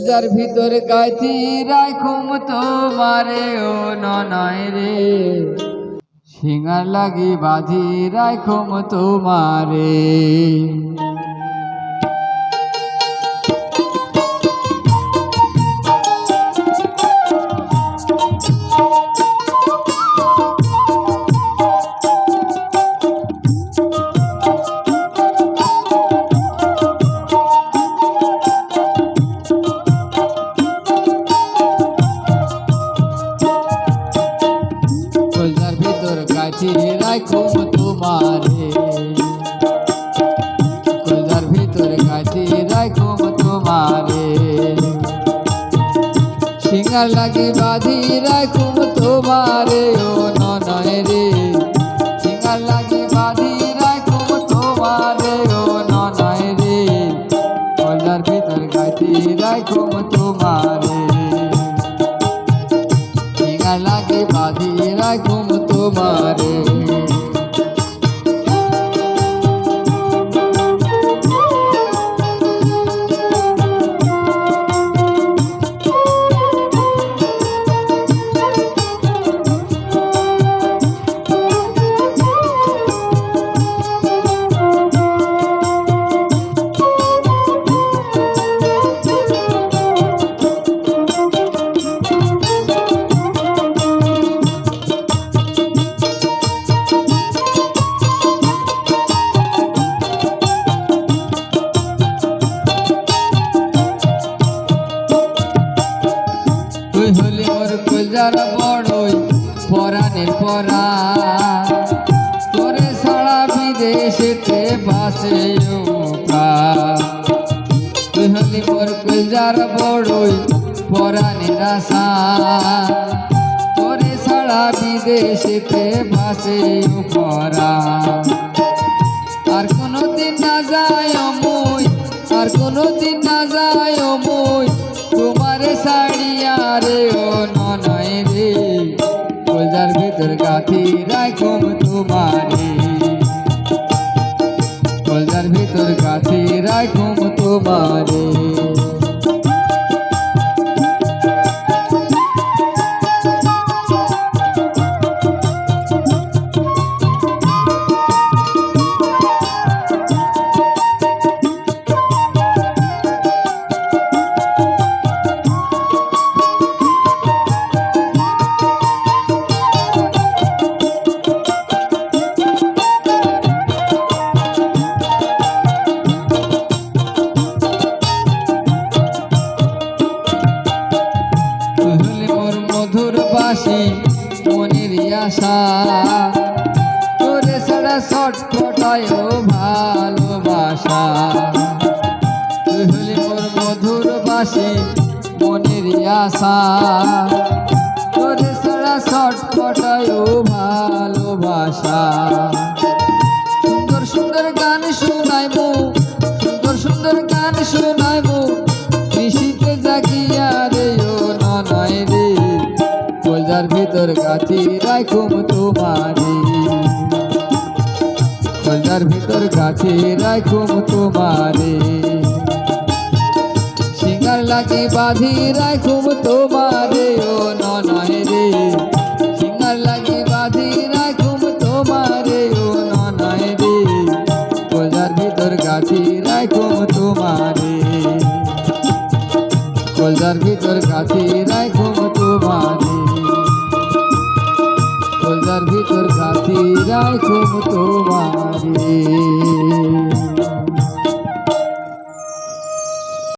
কলজার ভিতর গাইতি রাখুম তোমারে ও নয় রে, সিঙ্গার লাগি বাঁধি রাখুম তোমারে। কলজার ভিতর গাইতি রাখুম তোমারে, কলজার ভিতর গাইতি রাখুম তোমারে, সিঙ্গার লাগি বাঁধি রাখুম তোমারে ও নয় রে, সিঙ্গার লাগি বাঁধি রাখুম তোমারে ও নয় রে, কলজার ভিতর গাইতি রাখুম তোমারে, সিঙ্গার লাগি বাঁধি রাখুম তোমারে। তুই হলি মোর কলজার বড়ই পরাণের পরা, তোরে ছাড়া বিদেশেতে বাসে তুই হলি মোর কলজার বড়ই পরাণের আশা, তোরে ছাড়া বিদেশেতে বাসে পরা। আর কোনোদিন না যায় মুই, আর কোনোদিন না যায় মুই তোমারে ছাড়িয়া রে ও নয় রে, কলজার ভিতর গাঁথি রাখুম তোমারে, কলজার ভিতর গাঁথি রাখুম তোমারে। মধুর বাসি মনের আশা, তোরে ছাড়া ছটফটায় ভালোবাসা, তুই হলি মোর মধুর বাসি মনের আশা, তোরে ছাড়া ছটফটায় ভালোবাসা। সুন্দর সুন্দর গান শোনাইবো, সুন্দর সুন্দর গান শোনাইবো, নিশীতে জাগিয়া রে ও নয় রে, কলজার ভিতর গাঁথি রাখুম তোমারে, কলজার ভিতর গাঁথি রাখুম তোমারে, সিঙ্গার লাগি বাঁধি রাখুম তোমারে ও নয় রে, সিঙ্গার লাগি বাঁধি রাখুম তোমারে ও নয় রে, কলজার ভিতর গাঁথি রাখুম তোমারে, কলজার ভিতর গাঁথি রাখুম তোমারে, কলজার ভিতর গাঁথি রাখুম তোমারে।